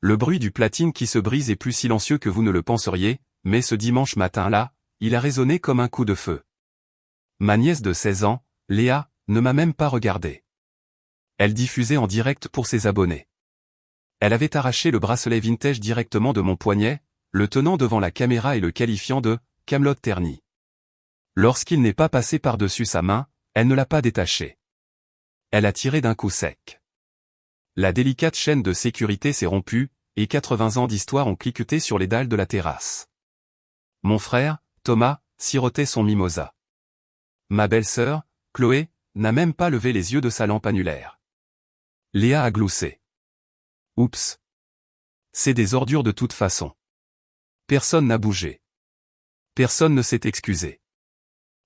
Le bruit du platine qui se brise est plus silencieux que vous ne le penseriez, mais ce dimanche matin-là, il a résonné comme un coup de feu. Ma nièce de 16 ans, Léa, ne m'a même pas regardé. Elle diffusait en direct pour ses abonnés. Elle avait arraché le bracelet vintage directement de mon poignet, le tenant devant la caméra et le qualifiant de « Camelot terni ». Lorsqu'il n'est pas passé par-dessus sa main, elle ne l'a pas détaché. Elle a tiré d'un coup sec. La délicate chaîne de sécurité s'est rompue, et 80 ans d'histoire ont cliqueté sur les dalles de la terrasse. Mon frère, Thomas, sirotait son mimosa. Ma belle-sœur, Chloé, n'a même pas levé les yeux de sa lampe annulaire. Léa a gloussé. Oups. C'est des ordures de toute façon. Personne n'a bougé. Personne ne s'est excusé.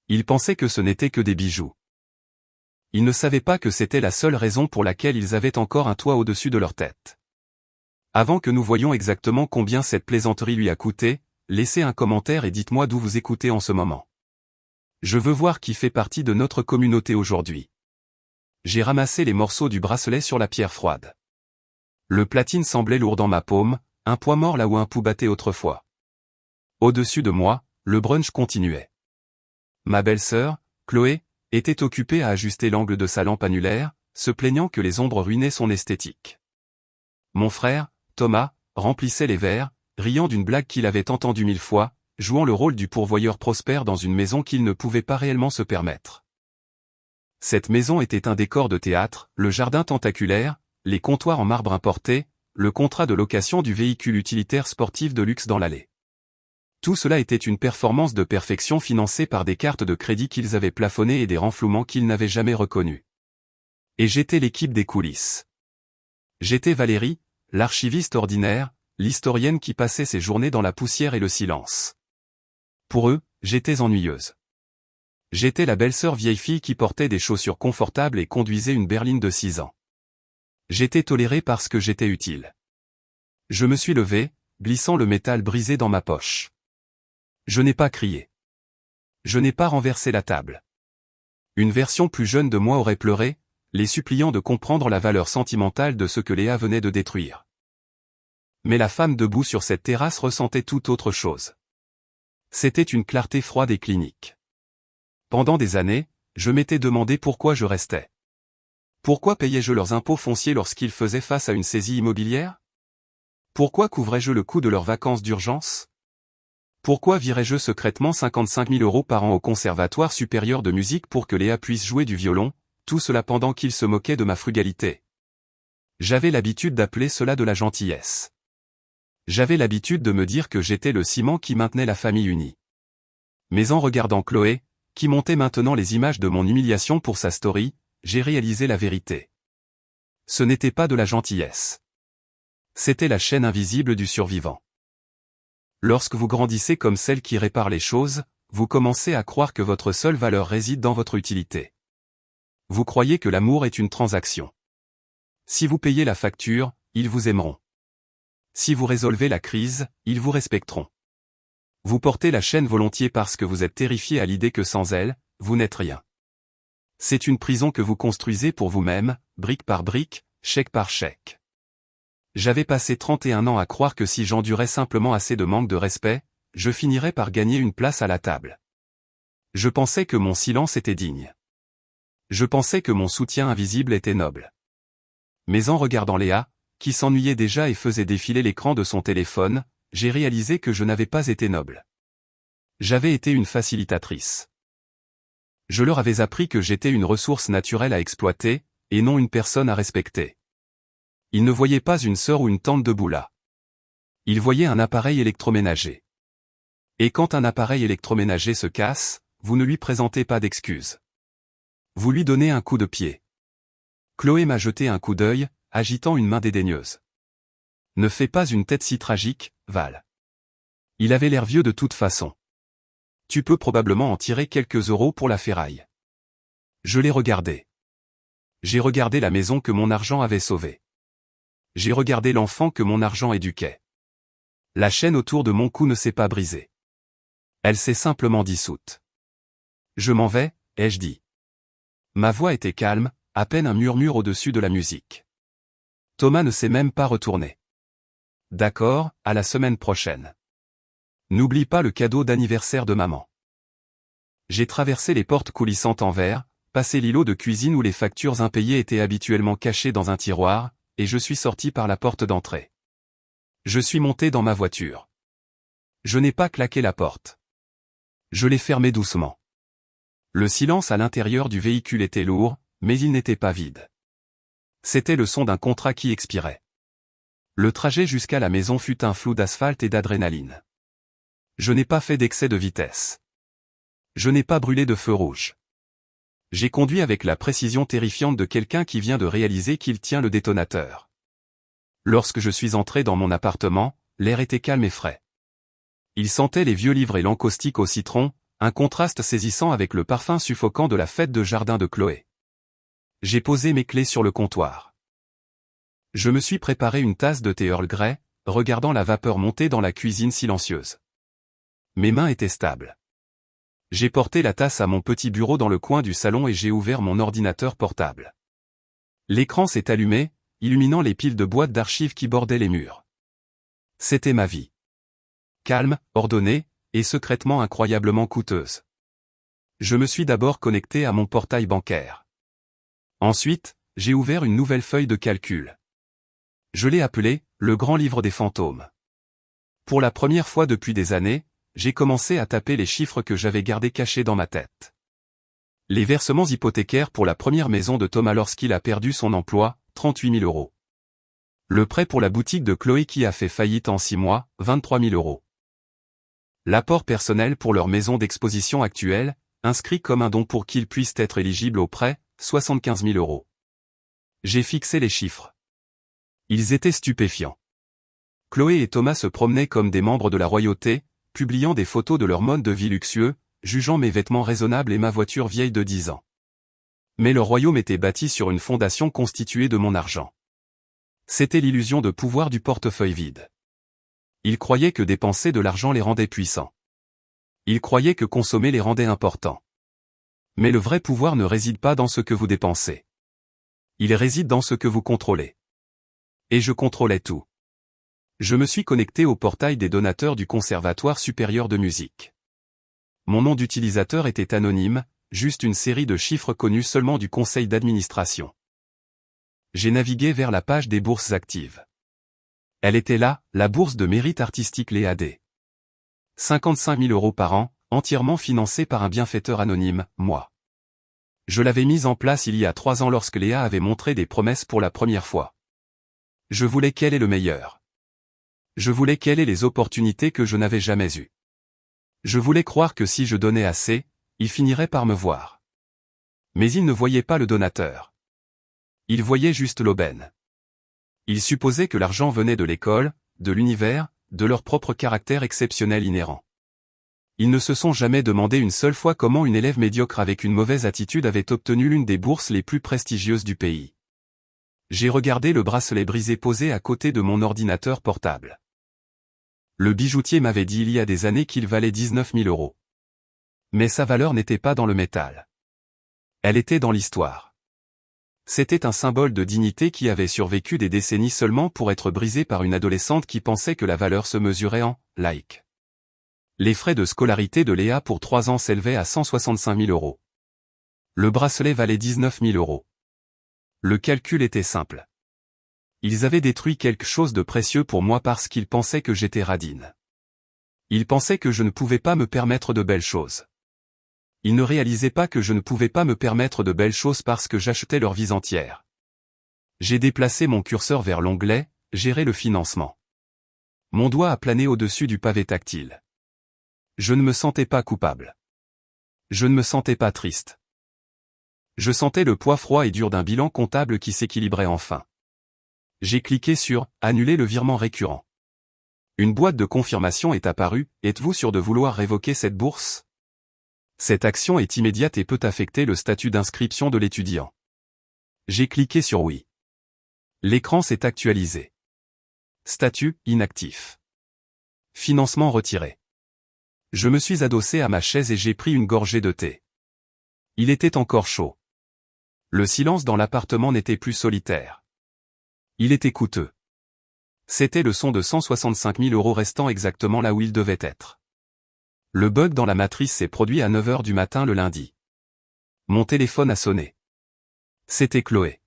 Ils pensaient que ce n'était que des bijoux. Ils ne savaient pas que c'était la seule raison pour laquelle ils avaient encore un toit au-dessus de leur tête. Avant que nous voyions exactement combien cette plaisanterie lui a coûté, laissez un commentaire et dites-moi d'où vous écoutez en ce moment. Je veux voir qui fait partie de notre communauté aujourd'hui. J'ai ramassé les morceaux du bracelet sur la pierre froide. Le platine semblait lourd dans ma paume, un poids mort là où un pouls battait autrefois. Au-dessus de moi, le brunch continuait. Ma belle-sœur, Chloé, était occupée à ajuster l'angle de sa lampe annulaire, se plaignant que les ombres ruinaient son esthétique. Mon frère, Thomas, remplissait les verres, riant d'une blague qu'il avait entendue 1000 fois, jouant le rôle du pourvoyeur prospère dans une maison qu'il ne pouvait pas réellement se permettre. Cette maison était un décor de théâtre, le jardin tentaculaire, les comptoirs en marbre importé, le contrat de location du véhicule utilitaire sportif de luxe dans l'allée. Tout cela était une performance de perfection financée par des cartes de crédit qu'ils avaient plafonnées et des renflouements qu'ils n'avaient jamais reconnus. Et j'étais l'équipe des coulisses. J'étais Valérie, l'archiviste ordinaire, l'historienne qui passait ses journées dans la poussière et le silence. Pour eux, j'étais ennuyeuse. J'étais la belle-sœur vieille fille qui portait des chaussures confortables et conduisait une berline de 6 ans. J'étais tolérée parce que j'étais utile. Je me suis levé, glissant le métal brisé dans ma poche. Je n'ai pas crié. Je n'ai pas renversé la table. Une version plus jeune de moi aurait pleuré, les suppliant de comprendre la valeur sentimentale de ce que Léa venait de détruire. Mais la femme debout sur cette terrasse ressentait tout autre chose. C'était une clarté froide et clinique. Pendant des années, je m'étais demandé pourquoi je restais. Pourquoi payais-je leurs impôts fonciers lorsqu'ils faisaient face à une saisie immobilière? Pourquoi couvrais-je le coût de leurs vacances d'urgence? Pourquoi virais-je secrètement 55 000 € par an au Conservatoire supérieur de musique pour que Léa puisse jouer du violon, tout cela pendant qu'il se moquait de ma frugalité? J'avais l'habitude d'appeler cela de la gentillesse. J'avais l'habitude de me dire que j'étais le ciment qui maintenait la famille unie. Mais en regardant Chloé, qui montait maintenant les images de mon humiliation pour sa story, j'ai réalisé la vérité. Ce n'était pas de la gentillesse. C'était la chaîne invisible du survivant. Lorsque vous grandissez comme celle qui répare les choses, vous commencez à croire que votre seule valeur réside dans votre utilité. Vous croyez que l'amour est une transaction. Si vous payez la facture, ils vous aimeront. Si vous résolvez la crise, ils vous respecteront. Vous portez la chaîne volontiers parce que vous êtes terrifié à l'idée que sans elle, vous n'êtes rien. C'est une prison que vous construisez pour vous-même, brique par brique, chèque par chèque. J'avais passé 31 ans à croire que si j'endurais simplement assez de manque de respect, je finirais par gagner une place à la table. Je pensais que mon silence était digne. Je pensais que mon soutien invisible était noble. Mais en regardant Léa, qui s'ennuyait déjà et faisait défiler l'écran de son téléphone, j'ai réalisé que je n'avais pas été noble. J'avais été une facilitatrice. Je leur avais appris que j'étais une ressource naturelle à exploiter, et non une personne à respecter. Ils ne voyaient pas une sœur ou une tante debout là. Ils voyaient un appareil électroménager. Et quand un appareil électroménager se casse, vous ne lui présentez pas d'excuses. Vous lui donnez un coup de pied. Chloé m'a jeté un coup d'œil, agitant une main dédaigneuse. Ne fais pas une tête si tragique, Val. Il avait l'air vieux de toute façon. Tu peux probablement en tirer quelques euros pour la ferraille. Je l'ai regardé. J'ai regardé la maison que mon argent avait sauvée. J'ai regardé l'enfant que mon argent éduquait. La chaîne autour de mon cou ne s'est pas brisée. Elle s'est simplement dissoute. Je m'en vais, ai-je dit. Ma voix était calme, à peine un murmure au-dessus de la musique. Thomas ne s'est même pas retourné. D'accord, à la semaine prochaine. N'oublie pas le cadeau d'anniversaire de maman. J'ai traversé les portes coulissantes en verre, passé l'îlot de cuisine où les factures impayées étaient habituellement cachées dans un tiroir, et je suis sorti par la porte d'entrée. Je suis monté dans ma voiture. Je n'ai pas claqué la porte. Je l'ai fermée doucement. Le silence à l'intérieur du véhicule était lourd, mais il n'était pas vide. C'était le son d'un contrat qui expirait. Le trajet jusqu'à la maison fut un flou d'asphalte et d'adrénaline. Je n'ai pas fait d'excès de vitesse. Je n'ai pas brûlé de feu rouge. J'ai conduit avec la précision terrifiante de quelqu'un qui vient de réaliser qu'il tient le détonateur. Lorsque je suis entré dans mon appartement, l'air était calme et frais. Il sentait les vieux livres et l'encaustique au citron, un contraste saisissant avec le parfum suffocant de la fête de jardin de Chloé. J'ai posé mes clés sur le comptoir. Je me suis préparé une tasse de thé Earl Grey, regardant la vapeur monter dans la cuisine silencieuse. Mes mains étaient stables. J'ai porté la tasse à mon petit bureau dans le coin du salon et j'ai ouvert mon ordinateur portable. L'écran s'est allumé, illuminant les piles de boîtes d'archives qui bordaient les murs. C'était ma vie. Calme, ordonnée, et secrètement incroyablement coûteuse. Je me suis d'abord connecté à mon portail bancaire. Ensuite, j'ai ouvert une nouvelle feuille de calcul. Je l'ai appelé « Le grand livre des fantômes ». Pour la première fois depuis des années, j'ai commencé à taper les chiffres que j'avais gardés cachés dans ma tête. Les versements hypothécaires pour la première maison de Thomas lorsqu'il a perdu son emploi, 38 000 €. Le prêt pour la boutique de Chloé qui a fait faillite en 6 mois, 23 000 €. L'apport personnel pour leur maison d'exposition actuelle, inscrit comme un don pour qu'ils puissent être éligibles au prêt, 75 000 €. J'ai fixé les chiffres. Ils étaient stupéfiants. Chloé et Thomas se promenaient comme des membres de la royauté, publiant des photos de leur mode de vie luxueux, jugeant mes vêtements raisonnables et ma voiture vieille de 10 ans. Mais leur royaume était bâti sur une fondation constituée de mon argent. C'était l'illusion de pouvoir du portefeuille vide. Ils croyaient que dépenser de l'argent les rendait puissants. Ils croyaient que consommer les rendait importants. Mais le vrai pouvoir ne réside pas dans ce que vous dépensez. Il réside dans ce que vous contrôlez. Et je contrôlais tout. Je me suis connecté au portail des donateurs du Conservatoire supérieur de musique. Mon nom d'utilisateur était anonyme, juste une série de chiffres connus seulement du conseil d'administration. J'ai navigué vers la page des bourses actives. Elle était là, la bourse de mérite artistique Léa D. 55 000 € par an, entièrement financée par un bienfaiteur anonyme, moi. Je l'avais mise en place il y a 3 ans lorsque Léa avait montré des promesses pour la première fois. Je voulais qu'elle ait le meilleur. Je voulais qu'elle ait les opportunités que je n'avais jamais eues. Je voulais croire que si je donnais assez, il finirait par me voir. Mais il ne voyait pas le donateur. Il voyait juste l'aubaine. Il supposait que l'argent venait de l'école, de l'univers, de leur propre caractère exceptionnel inhérent. Ils ne se sont jamais demandé une seule fois comment une élève médiocre avec une mauvaise attitude avait obtenu l'une des bourses les plus prestigieuses du pays. J'ai regardé le bracelet brisé posé à côté de mon ordinateur portable. Le bijoutier m'avait dit il y a des années qu'il valait 19 000 €. Mais sa valeur n'était pas dans le métal. Elle était dans l'histoire. C'était un symbole de dignité qui avait survécu des décennies seulement pour être brisé par une adolescente qui pensait que la valeur se mesurait en « like ». Les frais de scolarité de Léa pour 3 ans s'élevaient à 165 000 €. Le bracelet valait 19 000 €. Le calcul était simple. Ils avaient détruit quelque chose de précieux pour moi parce qu'ils pensaient que j'étais radine. Ils pensaient que je ne pouvais pas me permettre de belles choses. Ils ne réalisaient pas que je ne pouvais pas me permettre de belles choses parce que j'achetais leur vie entière. J'ai déplacé mon curseur vers l'onglet « Gérer le financement ». Mon doigt a plané au-dessus du pavé tactile. Je ne me sentais pas coupable. Je ne me sentais pas triste. Je sentais le poids froid et dur d'un bilan comptable qui s'équilibrait enfin. J'ai cliqué sur « Annuler le virement récurrent ». Une boîte de confirmation est apparue « Êtes-vous sûr de vouloir révoquer cette bourse ? Cette action est immédiate et peut affecter le statut d'inscription de l'étudiant. » J'ai cliqué sur « Oui ». L'écran s'est actualisé. Statut « Inactif ». Financement retiré. Je me suis adossé à ma chaise et j'ai pris une gorgée de thé. Il était encore chaud. Le silence dans l'appartement n'était plus solitaire. Il était coûteux. C'était le son de 165 000 € restant exactement là où il devait être. Le bug dans la matrice s'est produit à 9 h du matin le lundi. Mon téléphone a sonné. C'était Chloé.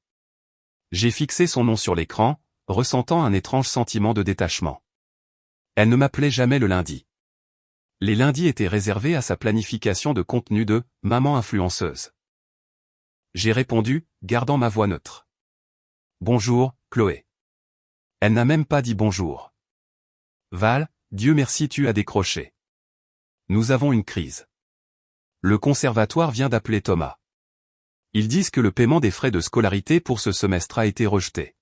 J'ai fixé son nom sur l'écran, ressentant un étrange sentiment de détachement. Elle ne m'appelait jamais le lundi. Les lundis étaient réservés à sa planification de contenu de « maman influenceuse ». J'ai répondu, gardant ma voix neutre. « Bonjour, Chloé ». Elle n'a même pas dit bonjour. « Val, Dieu merci tu as décroché. Nous avons une crise. Le conservatoire vient d'appeler Thomas. Ils disent que le paiement des frais de scolarité pour ce semestre a été rejeté. »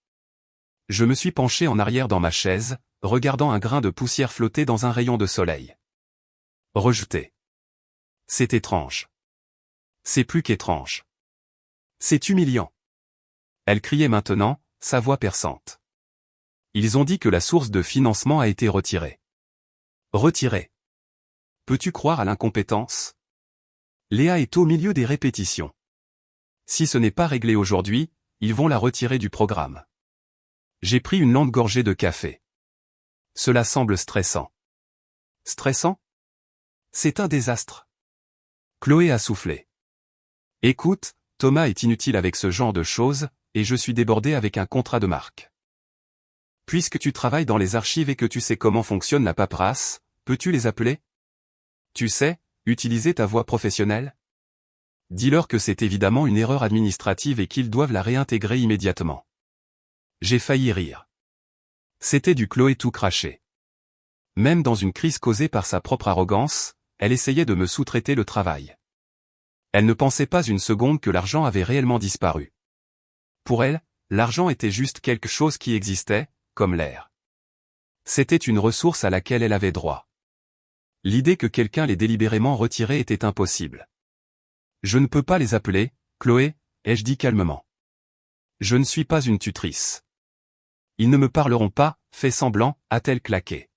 Je me suis penché en arrière dans ma chaise, regardant un grain de poussière flotter dans un rayon de soleil. Rejeté. C'est étrange. C'est plus qu'étrange. C'est humiliant. Elle criait maintenant, sa voix perçante. Ils ont dit que la source de financement a été retirée. Retirée. Peux-tu croire à l'incompétence? Léa est au milieu des répétitions. Si ce n'est pas réglé aujourd'hui, ils vont la retirer du programme. J'ai pris une longue gorgée de café. Cela semble stressant. Stressant? C'est un désastre. Chloé a soufflé. Écoute, Thomas est inutile avec ce genre de choses, et je suis débordé avec un contrat de marque. Puisque tu travailles dans les archives et que tu sais comment fonctionne la paperasse, peux-tu les appeler? Tu sais, utiliser ta voix professionnelle? Dis-leur que c'est évidemment une erreur administrative et qu'ils doivent la réintégrer immédiatement. J'ai failli rire. C'était du Chloé tout craché. Même dans une crise causée par sa propre arrogance, elle essayait de me sous-traiter le travail. Elle ne pensait pas une seconde que l'argent avait réellement disparu. Pour elle, l'argent était juste quelque chose qui existait, comme l'air. C'était une ressource à laquelle elle avait droit. L'idée que quelqu'un l'ait délibérément retirée était impossible. Je ne peux pas les appeler, Chloé, ai-je dit calmement. Je ne suis pas une tutrice. Ils ne me parleront pas, fais semblant, a-t-elle claqué.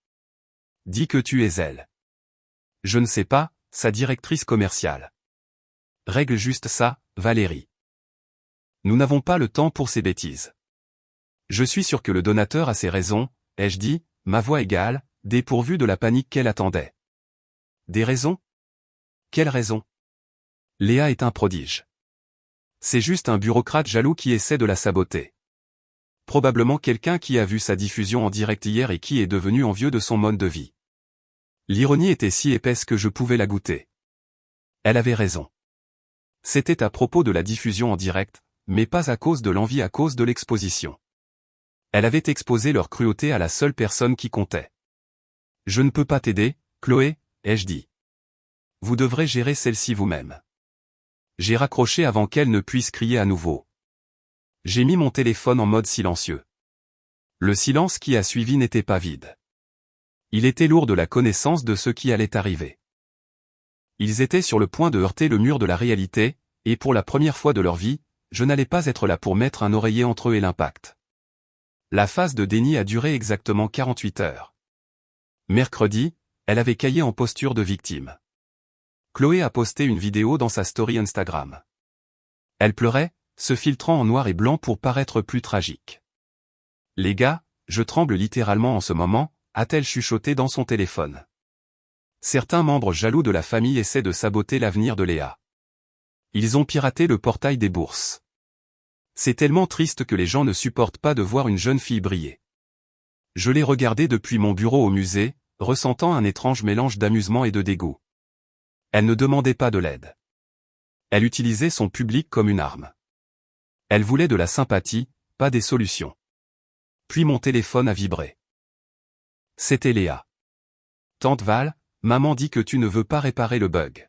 Dis que tu es elle. Je ne sais pas, sa directrice commerciale. Règle juste ça, Valérie. Nous n'avons pas le temps pour ces bêtises. Je suis sûr que le donateur a ses raisons, ai-je dit, ma voix égale, dépourvue de la panique qu'elle attendait. Des raisons? Quelles raisons? Léa est un prodige. C'est juste un bureaucrate jaloux qui essaie de la saboter. Probablement quelqu'un qui a vu sa diffusion en direct hier et qui est devenu envieux de son mode de vie. L'ironie était si épaisse que je pouvais la goûter. Elle avait raison. C'était à propos de la diffusion en direct, mais pas à cause de l'envie à cause de l'exposition. Elle avait exposé leur cruauté à la seule personne qui comptait. Je ne peux pas t'aider, Chloé, ai-je dit. Vous devrez gérer celle-ci vous-même. J'ai raccroché avant qu'elle ne puisse crier à nouveau. J'ai mis mon téléphone en mode silencieux. Le silence qui a suivi n'était pas vide. Il était lourd de la connaissance de ce qui allait arriver. Ils étaient sur le point de heurter le mur de la réalité, et pour la première fois de leur vie, je n'allais pas être là pour mettre un oreiller entre eux et l'impact. La phase de déni a duré exactement 48 heures. Mercredi, elle avait caillé en posture de victime. Chloé a posté une vidéo dans sa story Instagram. Elle pleurait, se filtrant en noir et blanc pour paraître plus tragique. Les gars, je tremble littéralement en ce moment, a-t-elle chuchoté dans son téléphone. Certains membres jaloux de la famille essaient de saboter l'avenir de Léa. Ils ont piraté le portail des bourses. C'est tellement triste que les gens ne supportent pas de voir une jeune fille briller. Je l'ai regardée depuis mon bureau au musée, ressentant un étrange mélange d'amusement et de dégoût. Elle ne demandait pas de l'aide. Elle utilisait son public comme une arme. Elle voulait de la sympathie, pas des solutions. Puis mon téléphone a vibré. C'était Léa. Tante Val, maman dit que tu ne veux pas réparer le bug.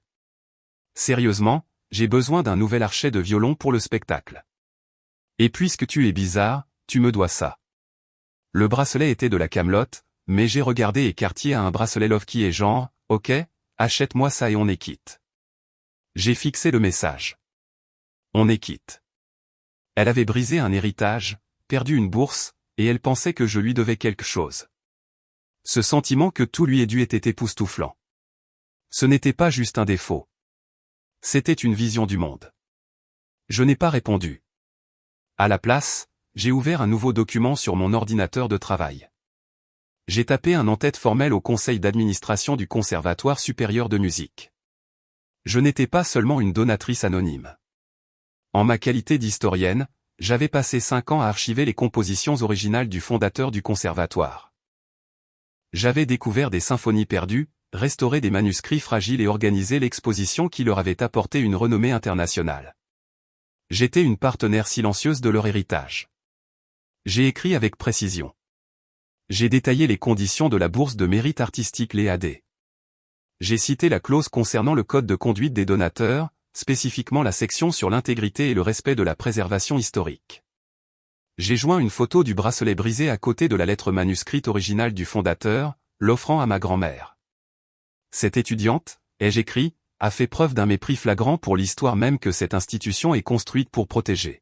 Sérieusement, j'ai besoin d'un nouvel archet de violon pour le spectacle. Et puisque tu es bizarre, tu me dois ça. Le bracelet était de la camelote, mais j'ai regardé et Cartier a un bracelet Love qui est genre, ok, achète-moi ça et on est quitte. J'ai fixé le message. On est quitte. Elle avait brisé un héritage, perdu une bourse, et elle pensait que je lui devais quelque chose. Ce sentiment que tout lui est dû était époustouflant. Ce n'était pas juste un défaut. C'était une vision du monde. Je n'ai pas répondu. À la place, j'ai ouvert un nouveau document sur mon ordinateur de travail. J'ai tapé un en-tête formel au conseil d'administration du Conservatoire supérieur de musique. Je n'étais pas seulement une donatrice anonyme. En ma qualité d'historienne, j'avais passé 5 ans à archiver les compositions originales du fondateur du conservatoire. J'avais découvert des symphonies perdues, restauré des manuscrits fragiles et organisé l'exposition qui leur avait apporté une renommée internationale. J'étais une partenaire silencieuse de leur héritage. J'ai écrit avec précision. J'ai détaillé les conditions de la bourse de mérite artistique l'EAD. J'ai cité la clause concernant le code de conduite des donateurs, spécifiquement la section sur l'intégrité et le respect de la préservation historique. J'ai joint une photo du bracelet brisé à côté de la lettre manuscrite originale du fondateur, l'offrant à ma grand-mère. Cette étudiante, ai-je écrit, a fait preuve d'un mépris flagrant pour l'histoire même que cette institution est construite pour protéger.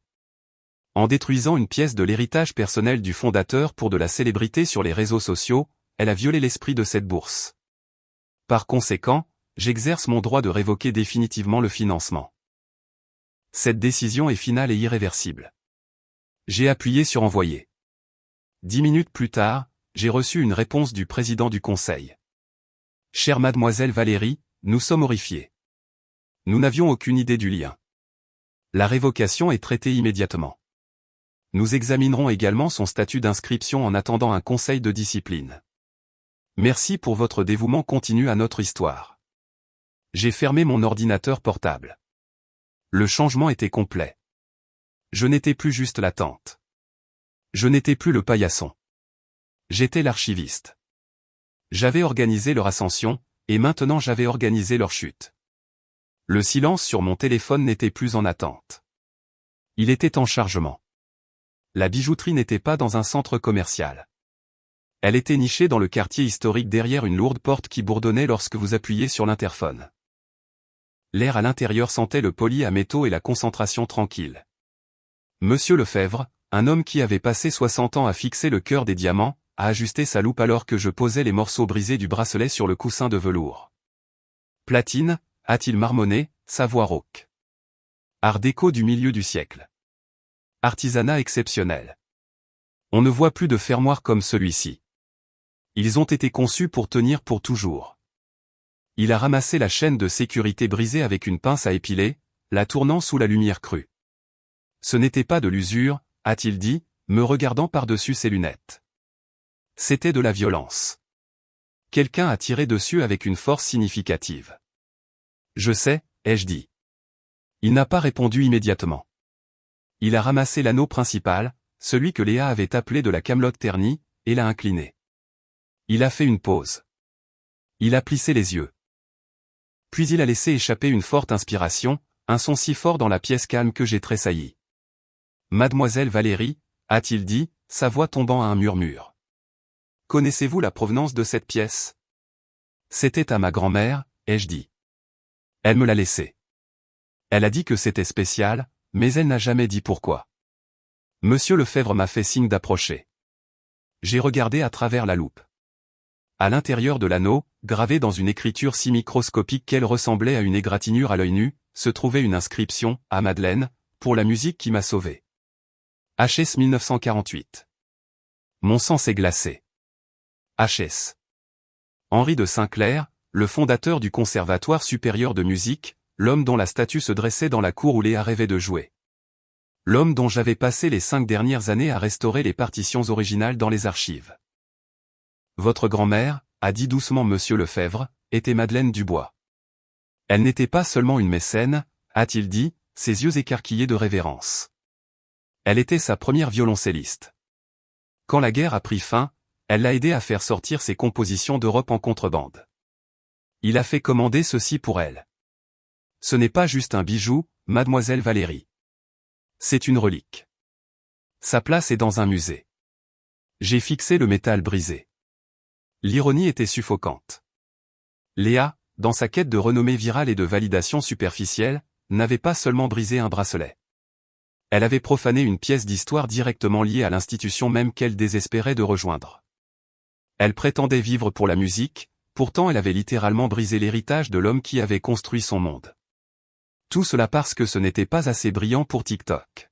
En détruisant une pièce de l'héritage personnel du fondateur pour de la célébrité sur les réseaux sociaux, elle a violé l'esprit de cette bourse. Par conséquent, j'exerce mon droit de révoquer définitivement le financement. Cette décision est finale et irréversible. J'ai appuyé sur envoyer. 10 minutes plus tard, j'ai reçu une réponse du président du conseil. Chère mademoiselle Valérie, nous sommes horrifiés. Nous n'avions aucune idée du lien. La révocation est traitée immédiatement. Nous examinerons également son statut d'inscription en attendant un conseil de discipline. Merci pour votre dévouement continu à notre histoire. J'ai fermé mon ordinateur portable. Le changement était complet. Je n'étais plus juste la tante. Je n'étais plus le paillasson. J'étais l'archiviste. J'avais organisé leur ascension, et maintenant j'avais organisé leur chute. Le silence sur mon téléphone n'était plus en attente. Il était en chargement. La bijouterie n'était pas dans un centre commercial. Elle était nichée dans le quartier historique derrière une lourde porte qui bourdonnait lorsque vous appuyez sur l'interphone. L'air à l'intérieur sentait le poli à métaux et la concentration tranquille. Monsieur Lefebvre, un homme qui avait passé 60 ans à fixer le cœur des diamants, a ajusté sa loupe alors que je posais les morceaux brisés du bracelet sur le coussin de velours. Platine, a-t-il marmonné, sa voix rauque. Art déco du milieu du siècle. Artisanat exceptionnel. On ne voit plus de fermoirs comme celui-ci. Ils ont été conçus pour tenir pour toujours. Il a ramassé la chaîne de sécurité brisée avec une pince à épiler, la tournant sous la lumière crue. Ce n'était pas de l'usure, a-t-il dit, me regardant par-dessus ses lunettes. C'était de la violence. Quelqu'un a tiré dessus avec une force significative. Je sais, ai-je dit. Il n'a pas répondu immédiatement. Il a ramassé l'anneau principal, celui que Léa avait appelé de la camelote ternie, et l'a incliné. Il a fait une pause. Il a plissé les yeux. Puis il a laissé échapper une forte inspiration, un son si fort dans la pièce calme que j'ai tressailli. Mademoiselle Valérie, a-t-il dit, sa voix tombant à un murmure. Connaissez-vous la provenance de cette pièce? C'était à ma grand-mère, ai-je dit. Elle me l'a laissé. Elle a dit que c'était spécial, mais elle n'a jamais dit pourquoi. Monsieur Lefebvre m'a fait signe d'approcher. J'ai regardé à travers la loupe. À l'intérieur de l'anneau, gravé dans une écriture si microscopique qu'elle ressemblait à une égratignure à l'œil nu, se trouvait une inscription, à Madeleine, pour la musique qui m'a sauvé. HS 1948. Mon sang s'est glacé. HS. Henri de Saint-Clair, le fondateur du Conservatoire supérieur de musique, l'homme dont la statue se dressait dans la cour où Léa rêvait de jouer. L'homme dont j'avais passé les 5 dernières années à restaurer les partitions originales dans les archives. Votre grand-mère, a dit doucement Monsieur Lefebvre, était Madeleine Dubois. Elle n'était pas seulement une mécène, a-t-il dit, ses yeux écarquillés de révérence. Elle était sa première violoncelliste. Quand la guerre a pris fin, elle l'a aidé à faire sortir ses compositions d'Europe en contrebande. Il a fait commander ceci pour elle. Ce n'est pas juste un bijou, mademoiselle Valérie. C'est une relique. Sa place est dans un musée. J'ai fixé le métal brisé. L'ironie était suffocante. Léa, dans sa quête de renommée virale et de validation superficielle, n'avait pas seulement brisé un bracelet. Elle avait profané une pièce d'histoire directement liée à l'institution même qu'elle désespérait de rejoindre. Elle prétendait vivre pour la musique, pourtant elle avait littéralement brisé l'héritage de l'homme qui avait construit son monde. Tout cela parce que ce n'était pas assez brillant pour TikTok.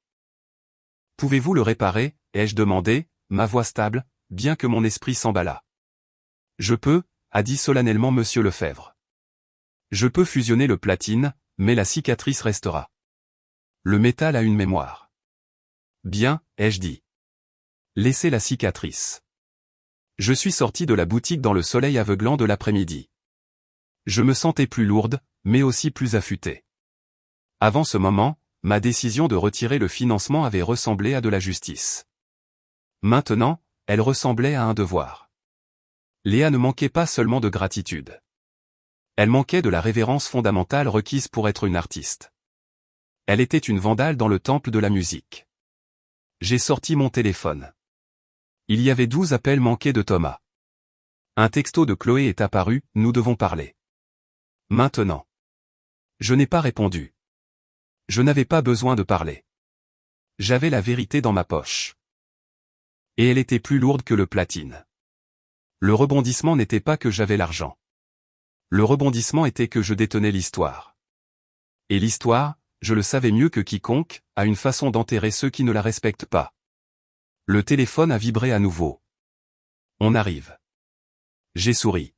Pouvez-vous le réparer, ai-je demandé, ma voix stable, bien que mon esprit s'emballât. Je peux, a dit solennellement monsieur Lefebvre. Je peux fusionner le platine, mais la cicatrice restera. Le métal a une mémoire. Bien, ai-je dit. Laissez la cicatrice. Je suis sorti de la boutique dans le soleil aveuglant de l'après-midi. Je me sentais plus lourde, mais aussi plus affûtée. Avant ce moment, ma décision de retirer le financement avait ressemblé à de la justice. Maintenant, elle ressemblait à un devoir. Léa ne manquait pas seulement de gratitude. Elle manquait de la révérence fondamentale requise pour être une artiste. Elle était une vandale dans le temple de la musique. J'ai sorti mon téléphone. Il y avait 12 appels manqués de Thomas. Un texto de Chloé est apparu, nous devons parler. Maintenant. Je n'ai pas répondu. Je n'avais pas besoin de parler. J'avais la vérité dans ma poche. Et elle était plus lourde que le platine. Le rebondissement n'était pas que j'avais l'argent. Le rebondissement était que je détenais l'histoire. Et l'histoire, je le savais mieux que quiconque, a une façon d'enterrer ceux qui ne la respectent pas. Le téléphone a vibré à nouveau. On arrive. J'ai souri.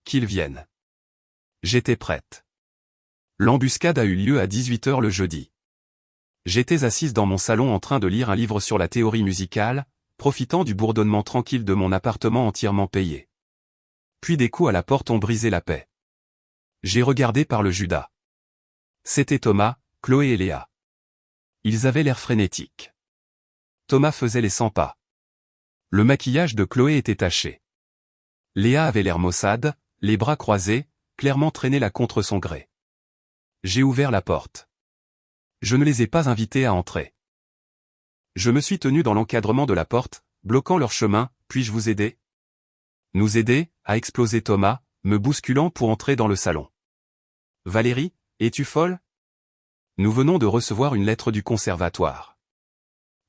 Qu'ils viennent. J'étais prête. L'embuscade a eu lieu à 18h le jeudi. J'étais assise dans mon salon en train de lire un livre sur la théorie musicale, profitant du bourdonnement tranquille de mon appartement entièrement payé. Puis des coups à la porte ont brisé la paix. J'ai regardé par le Judas. C'était Thomas, Chloé et Léa. Ils avaient l'air frénétiques. Thomas faisait les 100 pas. Le maquillage de Chloé était taché. Léa avait l'air maussade, les bras croisés, clairement traînée là contre son gré. J'ai ouvert la porte. Je ne les ai pas invités à entrer. Je me suis tenu dans l'encadrement de la porte, bloquant leur chemin. Puis-je vous aider? Nous aider, a explosé Thomas, me bousculant pour entrer dans le salon. Valérie, es-tu folle? Nous venons de recevoir une lettre du conservatoire.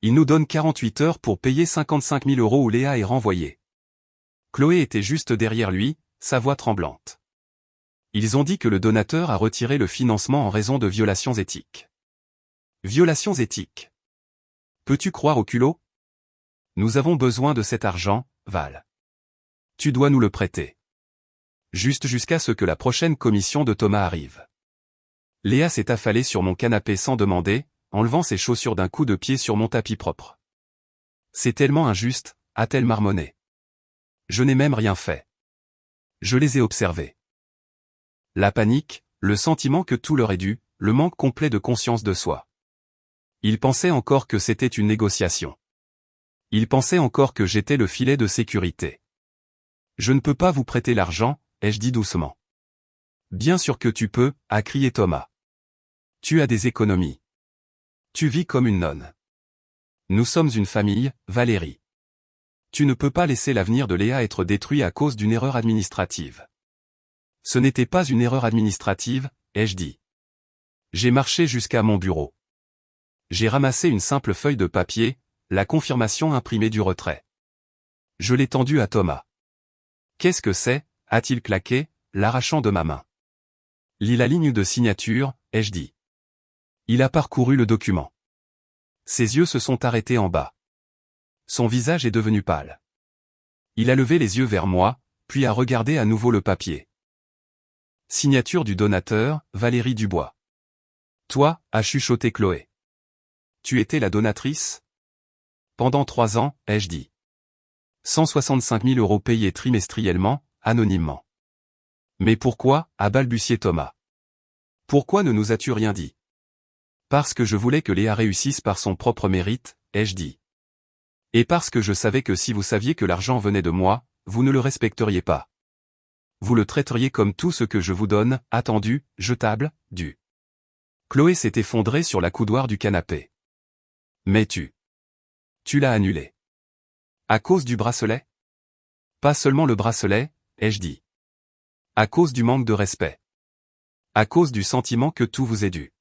Il nous donne 48 heures pour payer 55 000 € ou Léa est renvoyée. Chloé était juste derrière lui, sa voix tremblante. Ils ont dit que le donateur a retiré le financement en raison de violations éthiques. Violations éthiques. Peux-tu croire au culot? Nous avons besoin de cet argent, Val. Tu dois nous le prêter. Juste jusqu'à ce que la prochaine commission de Thomas arrive. Léa s'est affalée sur mon canapé sans demander, enlevant ses chaussures d'un coup de pied sur mon tapis propre. C'est tellement injuste, a-t-elle marmonné. Je n'ai même rien fait. Je les ai observés. La panique, le sentiment que tout leur est dû, le manque complet de conscience de soi. Ils pensaient encore que c'était une négociation. Ils pensaient encore que j'étais le filet de sécurité. Je ne peux pas vous prêter l'argent, ai-je dit doucement. Bien sûr que tu peux, a crié Thomas. Tu as des économies. Tu vis comme une nonne. Nous sommes une famille, Valérie. Tu ne peux pas laisser l'avenir de Léa être détruit à cause d'une erreur administrative. Ce n'était pas une erreur administrative, ai-je dit. J'ai marché jusqu'à mon bureau. J'ai ramassé une simple feuille de papier, la confirmation imprimée du retrait. Je l'ai tendue à Thomas. Qu'est-ce que c'est, a-t-il claqué, l'arrachant de ma main. Lis la ligne de signature, ai-je dit. Il a parcouru le document. Ses yeux se sont arrêtés en bas. Son visage est devenu pâle. Il a levé les yeux vers moi, puis a regardé à nouveau le papier. Signature du donateur, Valérie Dubois. Toi, a chuchoté Chloé. Tu étais la donatrice? Pendant 3 ans, ai-je dit. 165 000 € payés trimestriellement, anonymement. Mais pourquoi, a balbutié Thomas. Pourquoi ne nous as-tu rien dit? Parce que je voulais que Léa réussisse par son propre mérite, ai-je dit. Et parce que je savais que si vous saviez que l'argent venait de moi, vous ne le respecteriez pas. Vous le traiteriez comme tout ce que je vous donne, attendu, jetable, dû. Chloé s'est effondrée sur la coudoir du canapé. Mais tu l'as annulé. À cause du bracelet? Pas seulement le bracelet, ai-je dit. À cause du manque de respect. À cause du sentiment que tout vous est dû.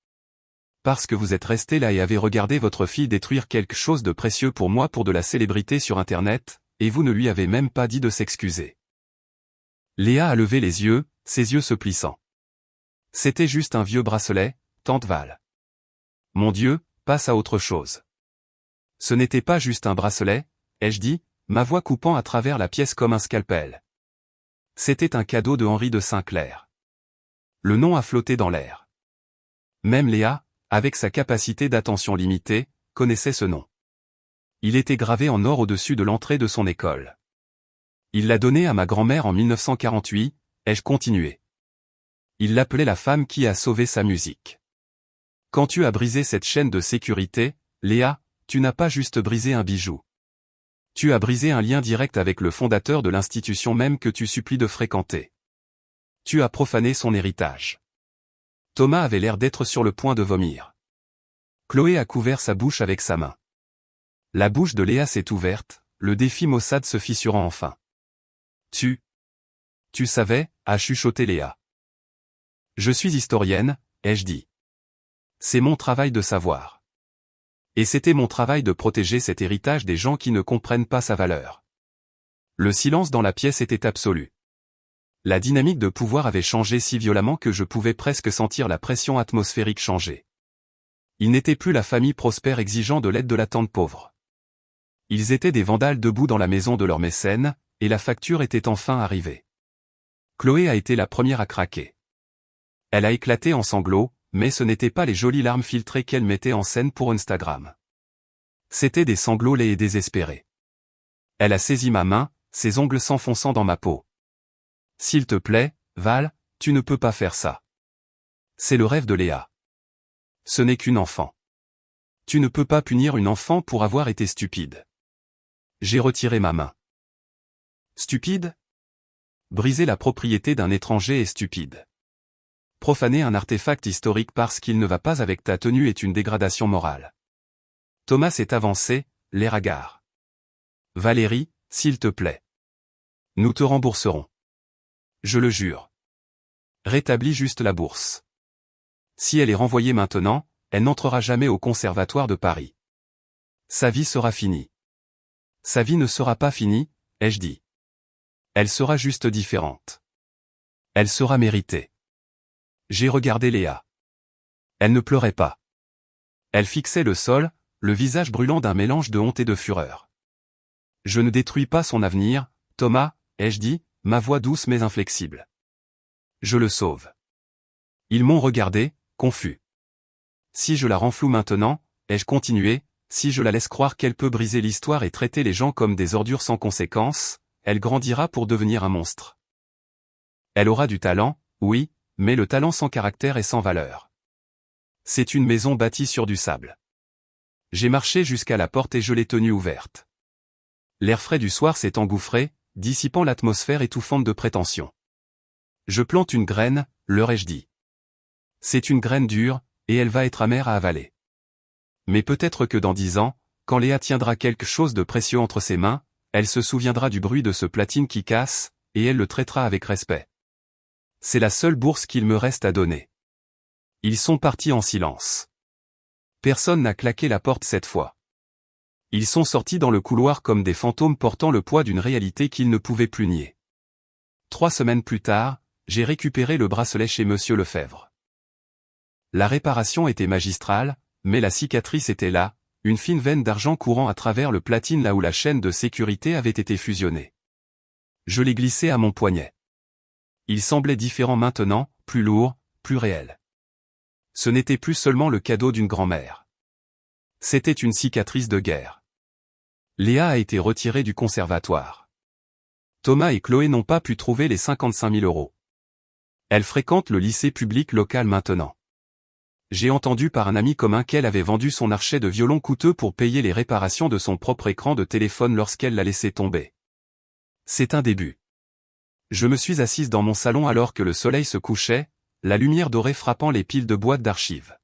Parce que vous êtes resté là et avez regardé votre fille détruire quelque chose de précieux pour moi pour de la célébrité sur Internet, et vous ne lui avez même pas dit de s'excuser. Léa a levé les yeux, ses yeux se plissant. C'était juste un vieux bracelet, tante Val. Mon Dieu, passe à autre chose. Ce n'était pas juste un bracelet, ai-je dit, ma voix coupant à travers la pièce comme un scalpel. C'était un cadeau de Henri de Saint-Clair. Le nom a flotté dans l'air. Même Léa, avec sa capacité d'attention limitée, connaissait ce nom. Il était gravé en or au-dessus de l'entrée de son école. Il l'a donné à ma grand-mère en 1948, ai-je continué. Il l'appelait la femme qui a sauvé sa musique. Quand tu as brisé cette chaîne de sécurité, Léa, tu n'as pas juste brisé un bijou. Tu as brisé un lien direct avec le fondateur de l'institution même que tu supplies de fréquenter. Tu as profané son héritage. Thomas avait l'air d'être sur le point de vomir. Chloé a couvert sa bouche avec sa main. La bouche de Léa s'est ouverte, le défi maussade se fissurant enfin. Tu savais, a chuchoté Léa. Je suis historienne, ai-je dit. C'est mon travail de savoir. Et c'était mon travail de protéger cet héritage des gens qui ne comprennent pas sa valeur. Le silence dans la pièce était absolu. La dynamique de pouvoir avait changé si violemment que je pouvais presque sentir la pression atmosphérique changer. Ils n'étaient plus la famille prospère exigeant de l'aide de la tante pauvre. Ils étaient des vandales debout dans la maison de leur mécène, et la facture était enfin arrivée. Chloé a été la première à craquer. Elle a éclaté en sanglots, mais ce n'étaient pas les jolies larmes filtrées qu'elle mettait en scène pour Instagram. C'étaient des sanglots laids et désespérés. Elle a saisi ma main, ses ongles s'enfonçant dans ma peau. S'il te plaît, Val, tu ne peux pas faire ça. C'est le rêve de Léa. Ce n'est qu'une enfant. Tu ne peux pas punir une enfant pour avoir été stupide. J'ai retiré ma main. Stupide? Briser la propriété d'un étranger est stupide. Profaner un artefact historique parce qu'il ne va pas avec ta tenue est une dégradation morale. Thomas s'est avancé, l'air hagard. Valérie, s'il te plaît. Nous te rembourserons. Je le jure. Rétablis juste la bourse. Si elle est renvoyée maintenant, elle n'entrera jamais au conservatoire de Paris. Sa vie sera finie. Sa vie ne sera pas finie, ai-je dit. Elle sera juste différente. Elle sera méritée. J'ai regardé Léa. Elle ne pleurait pas. Elle fixait le sol, le visage brûlant d'un mélange de honte et de fureur. Je ne détruis pas son avenir, Thomas, ai-je dit, ma voix douce mais inflexible. Je le sauve. Ils m'ont regardé, confus. Si je la renfloue maintenant, ai-je continué, si je la laisse croire qu'elle peut briser l'histoire et traiter les gens comme des ordures sans conséquence, elle grandira pour devenir un monstre. Elle aura du talent, oui, mais le talent sans caractère et sans valeur. C'est une maison bâtie sur du sable. J'ai marché jusqu'à la porte et je l'ai tenue ouverte. L'air frais du soir s'est engouffré, dissipant l'atmosphère étouffante de prétention. Je plante une graine, leur ai-je dit. C'est une graine dure, et elle va être amère à avaler. Mais peut-être que dans 10 ans, quand Léa tiendra quelque chose de précieux entre ses mains, elle se souviendra du bruit de ce platine qui casse, et elle le traitera avec respect. C'est la seule bourse qu'il me reste à donner. Ils sont partis en silence. Personne n'a claqué la porte cette fois. Ils sont sortis dans le couloir comme des fantômes portant le poids d'une réalité qu'ils ne pouvaient plus nier. 3 semaines plus tard, j'ai récupéré le bracelet chez Monsieur Lefebvre. La réparation était magistrale, mais la cicatrice était là, une fine veine d'argent courant à travers le platine là où la chaîne de sécurité avait été fusionnée. Je l'ai glissé à mon poignet. Il semblait différent maintenant, plus lourd, plus réel. Ce n'était plus seulement le cadeau d'une grand-mère. C'était une cicatrice de guerre. Léa a été retirée du conservatoire. Thomas et Chloé n'ont pas pu trouver les 55 000 €. Elle fréquente le lycée public local maintenant. J'ai entendu par un ami commun qu'elle avait vendu son archet de violon coûteux pour payer les réparations de son propre écran de téléphone lorsqu'elle l'a laissé tomber. C'est un début. Je me suis assise dans mon salon alors que le soleil se couchait, la lumière dorée frappant les piles de boîtes d'archives.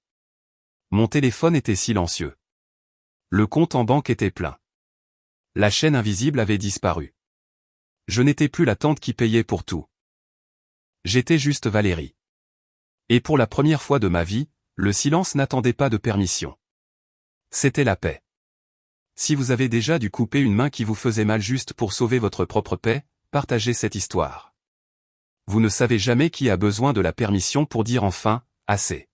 Mon téléphone était silencieux. Le compte en banque était plein. La chaîne invisible avait disparu. Je n'étais plus la tante qui payait pour tout. J'étais juste Valérie. Et pour la première fois de ma vie, le silence n'attendait pas de permission. C'était la paix. Si vous avez déjà dû couper une main qui vous faisait mal juste pour sauver votre propre paix, partagez cette histoire. Vous ne savez jamais qui a besoin de la permission pour dire enfin, assez.